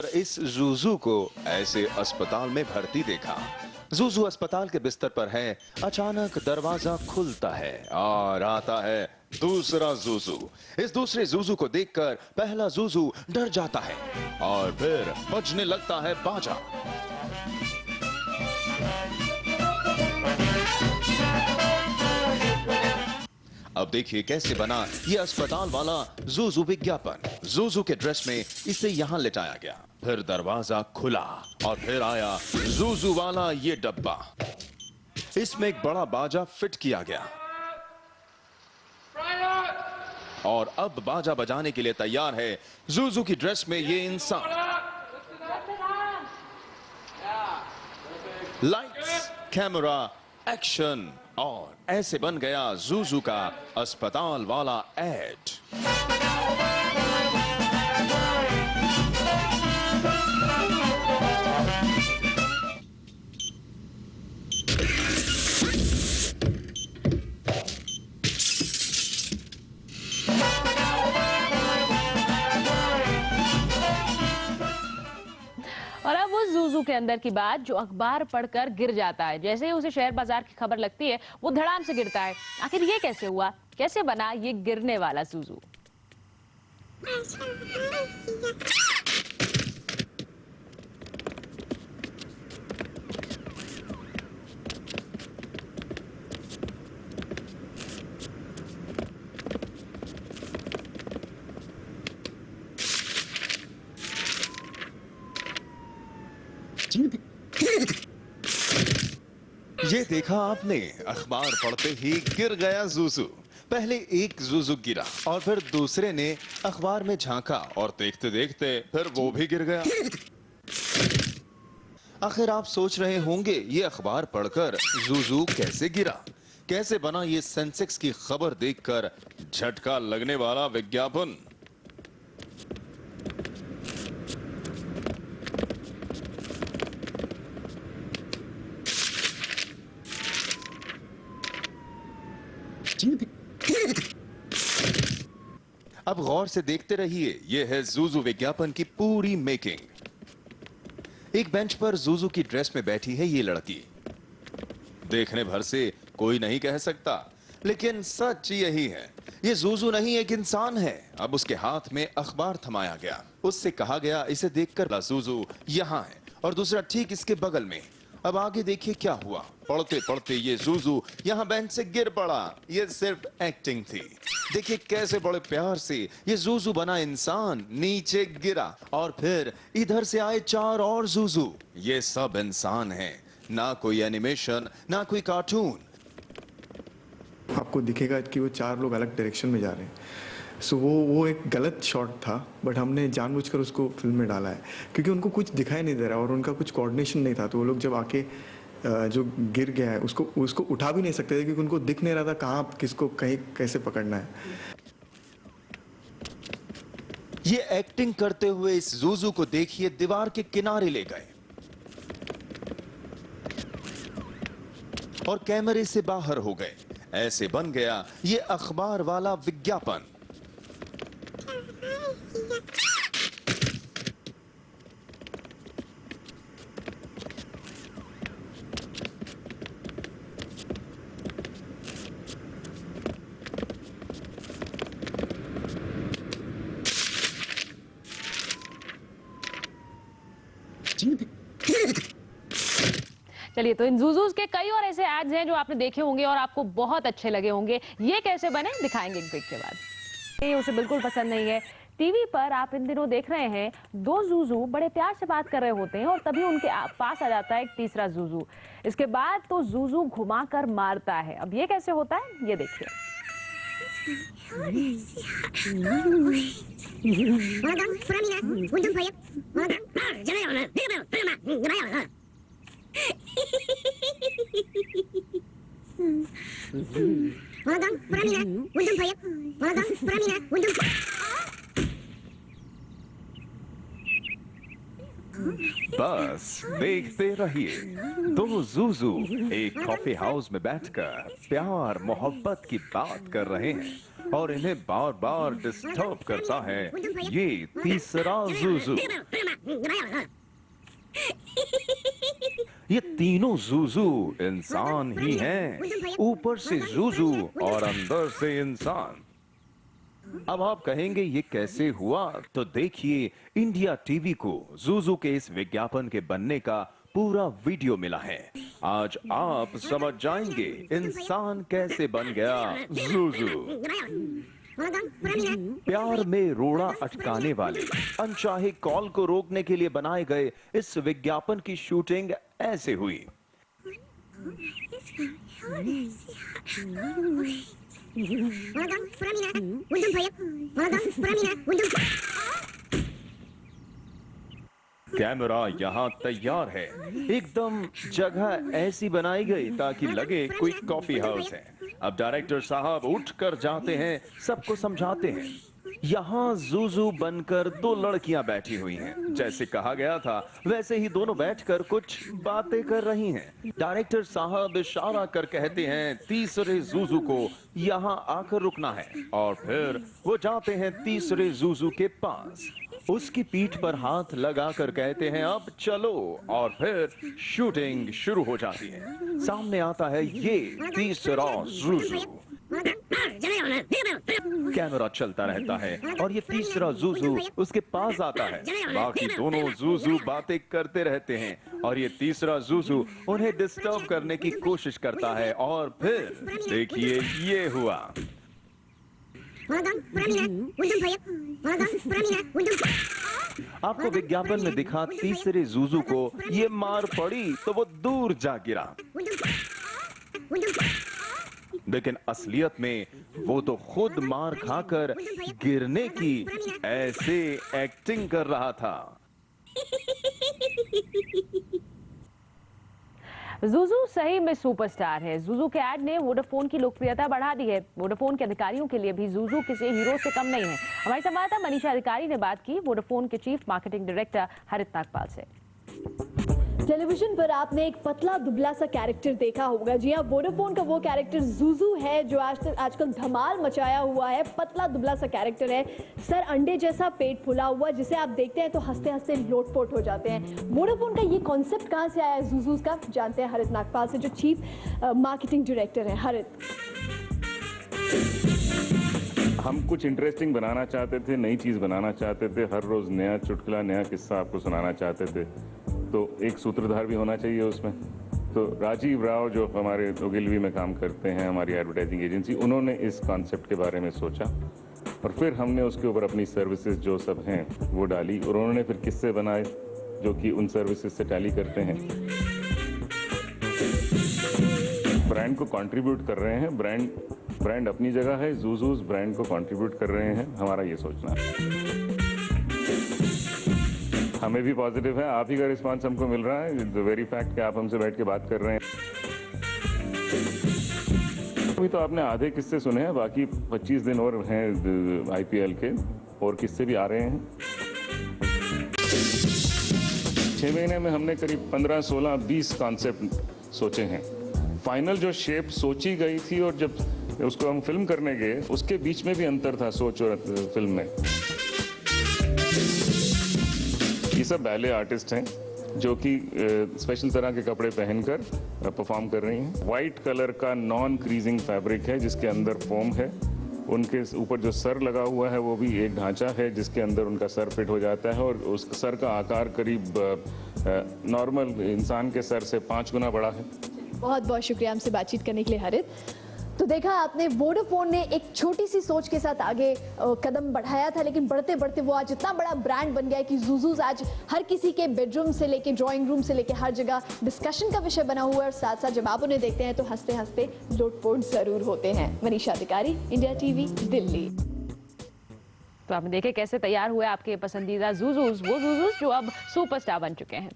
इस जूजू को ऐसे अस्पताल में भर्ती देखा। जूजू अस्पताल के बिस्तर पर है। अचानक दरवाजा खुलता है और आता है दूसरा जूजू। इस दूसरे जूजू को देखकर पहला जूजू डर जाता है और फिर बजने लगता है बाजा। अब देखिए कैसे बना ये अस्पताल वाला जूजू विज्ञापन। जूजू के ड्रेस में इसे यहाँ लिटाया गया, फिर दरवाजा खुला और फिर आया जूजू वाला ये डब्बा। इसमें एक बड़ा बाजा फिट किया गया और अब बाजा बजाने के लिए तैयार है जूजू की ड्रेस में ये इंसान। लाइट्स, कैमरा, एक्शन और ऐसे बन गया जूजू का अस्पताल वाला एड। और अब उस जूजू के अंदर की बात जो अखबार पढ़कर गिर जाता है। जैसे ही उसे शेयर बाजार की खबर लगती है वो धड़ाम से गिरता है। आखिर ये कैसे हुआ, कैसे बना ये गिरने वाला जूजू? ये देखा आपने, अखबार पढ़ते ही गिर गया जूजू। पहले एक जूजू गिरा और फिर दूसरे ने अखबार में झांका और देखते देखते फिर वो भी गिर गया। आखिर आप सोच रहे होंगे ये अखबार पढ़कर जूजू कैसे गिरा, कैसे बना ये सेंसेक्स की खबर देखकर झटका लगने वाला विज्ञापन। अब गौर से देखते रहिए, यह है जूजू विज्ञापन की पूरी मेकिंग। एक बेंच पर जूजू की ड्रेस में बैठी है ये लड़की। देखने भर से कोई नहीं कह सकता, लेकिन सच यही है, ये जूजू नहीं एक इंसान है। अब उसके हाथ में अखबार थमाया गया। उससे कहा गया इसे देखकर जूजू यहां है और दूसरा ठीक इसके बगल में। अब आगे देखिए क्या हुआ। पढ़ते पढ़ते ये जूजू यहाँ बेंच से गिर पड़ा। ये सिर्फ एक्टिंग थी। देखिए कैसे बड़े प्यार से ये जूजू बना इंसान नीचे गिरा और फिर इधर से आए चार और जूजू। ये सब इंसान हैं, ना कोई एनिमेशन, ना कोई कार्टून। आपको दिखेगा कि वो चार लोग अलग डायरेक्शन में जा रहे हैं। सो वो एक गलत शॉट था, बट हमने जानबूझकर उसको फिल्म में डाला है क्योंकि उनको कुछ दिखाई नहीं दे रहा और उनका कुछ कोऑर्डिनेशन नहीं था। तो वो लोग जब आके जो गिर गया है उसको उठा भी नहीं सकते थे क्योंकि उनको दिख नहीं रहा था कहाँ किसको कहीं कैसे पकड़ना है। ये एक्टिंग करते हुए इस जूजू को देखिए दीवार के किनारे ले गए और कैमरे से बाहर हो गए। ऐसे बन गया ये अखबार वाला विज्ञापन। चलिए, तो इन जूजूस के कई और ऐसे एड्स हैं जो आपने देखे होंगे और आपको बहुत अच्छे लगे होंगे। ये कैसे बने दिखाएंगे एक ब्रेक के बाद। ये उसे बिल्कुल पसंद नहीं है। टीवी पर आप इन दिनों देख रहे हैं दो जूजू बड़े प्यार से बात कर रहे होते हैं और तभी उनके पास आ जाता है एक तीसरा जूजू। इसके बाद तो जूजू घुमाकर मारता है। अब ये कैसे होता है ये देखिए। बस देखते रहिए। दो जूजू एक कॉफी हाउस में बैठकर प्यार मोहब्बत की बात कर रहे हैं और इन्हें बार बार डिस्टर्ब करता है ये तीसरा जूजू। ये तीनों जूजू इंसान ही हैं, ऊपर से जूजू और अंदर से इंसान। अब आप कहेंगे ये कैसे हुआ, तो देखिए इंडिया टीवी को जूजू के इस विज्ञापन के बनने का पूरा वीडियो मिला है। आज आप समझ जाएंगे इंसान कैसे बन गया जूजू। प्यार में रोड़ा अटकाने वाले अनचाहे कॉल को रोकने के लिए बनाए गए इस विज्ञापन की शूटिंग ऐसे हुई। कैमरा यहाँ तैयार है, एकदम जगह ऐसी बनाई गई ताकि लगे कोई कॉफी हाउस है। अब डायरेक्टर साहब उठकर जाते हैं, सबको समझाते हैं। यहाँ जूजू बनकर दो लड़कियां बैठी हुई हैं। जैसे कहा गया था वैसे ही दोनों बैठकर कुछ बातें कर रही हैं। डायरेक्टर साहब इशारा कर कहते हैं तीसरे जूजू को यहाँ आकर रुकना है और फिर वो जाते हैं तीसरे जूजू के पास। उसकी पीठ पर हाथ लगाकर कहते हैं अब चलो, और फिर शूटिंग शुरू हो जाती है। सामने आता है ये तीसरा जूजू। कैमरा चलता रहता है और ये तीसरा जूजू उसके पास आता है। बाकी दोनों जूजू बातें करते रहते हैं और ये तीसरा जूजू उन्हें डिस्टर्ब करने की कोशिश करता है और फिर देखिए ये हुआ। आपको विज्ञापन में दिखा तीसरे जूजू को ये मार पड़ी तो वो दूर जा गिरा, लेकिन असलियत में वो तो खुद मार खाकर गिरने की ऐसे एक्टिंग कर रहा था। जूजू सही में सुपरस्टार है। जूजू के ऐड ने वोडाफोन की लोकप्रियता बढ़ा दी है। वोडाफोन के अधिकारियों के लिए भी जूजू किसी हीरो से कम नहीं है। हमारी संवाददाता मनीषा अधिकारी ने बात की वोडाफोन के चीफ मार्केटिंग डायरेक्टर हरित नागपाल से। टेलीविजन पर आपने एक पतला दुबला सा कैरेक्टर देखा होगा। जी हाँ, वोडाफोन का वो कैरेक्टर जूजू है जो आजकल धमाल मचाया हुआ है। पतला दुबला सा कैरेक्टर है, सर अंडे जैसा, पेट फुला हुआ, जिसे आप देखते हैं तो हंसते हंसते लोटपोट हो जाते हैं। वोडाफोन का ये कॉन्सेप्ट कहाँ से आया है जूजू का, जानते हैं हरित नागपाल से जो चीफ मार्केटिंग डायरेक्टर है। हरित, हम कुछ इंटरेस्टिंग बनाना चाहते थे, नई चीज़ बनाना चाहते थे, हर रोज़ नया चुटकुला, नया किस्सा आपको सुनाना चाहते थे, तो एक सूत्रधार भी होना चाहिए उसमें। तो राजीव राव जो हमारे ओगिलवी में काम करते हैं, हमारी एडवर्टाइजिंग एजेंसी, उन्होंने इस कॉन्सेप्ट के बारे में सोचा और फिर हमने उसके ऊपर अपनी सर्विसेज जो सब हैं वो डाली और उन्होंने फिर किस्से बनाए जो कि उन सर्विसेज से टैली करते हैं। ब्रांड को कंट्रीब्यूट कर रहे हैं, ब्रांड अपनी जगह है, जूजूज ब्रांड को कंट्रीब्यूट कर रहे हैं, हमारा ये सोचना है। हमें भी पॉजिटिव है, आप ही का रिस्पांस हमको मिल रहा है, द वेरी फैक्ट कि आप हमसे बैठ के बात कर रहे हैं। अभी तो आपने आधे किस्से सुने हैं, बाकी 25 दिन और हैं आईपीएल के, और किस्से भी आ रहे हैं। 6 महीने में हमने करीब 15, 16, 20 कॉन्सेप्ट सोचे हैं। फाइनल जो शेप सोची गई थी और जब उसको हम फिल्म करने गए उसके बीच में भी अंतर था सोच और फिल्म में। ये सब बैले आर्टिस्ट हैं जो कि स्पेशल तरह के कपड़े पहनकर परफॉर्म कर रही हैं। वाइट कलर का नॉन क्रीजिंग फैब्रिक है जिसके अंदर फोम है। उनके ऊपर जो सर लगा हुआ है वो भी एक ढांचा है जिसके अंदर उनका सर फिट हो जाता है और उस सर का आकार करीब नॉर्मल इंसान के सर से 5 गुना बड़ा है। बहुत बहुत शुक्रिया हमसे बातचीत करने के लिए हरित। तो देखा आपने, वोडाफोन ने एक छोटी सी सोच के साथ आगे कदम बढ़ाया था, लेकिन बढ़ते बढ़ते वो आज इतना बड़ा ब्रांड बन गया है कि जूजूज आज हर किसी के बेडरूम से लेके ड्राइंग रूम से लेके हर जगह डिस्कशन का विषय बना हुआ है। और साथ साथ जब आप उन्हें देखते हैं तो हंसते हंसते लोटपोट जरूर होते हैं। मनीषा अधिकारी, इंडिया टीवी, दिल्ली। तो आपने देखे कैसे तैयार हुए आपके पसंदीदा जूजूज, वो जूजूज जो अब सुपरस्टार बन चुके हैं।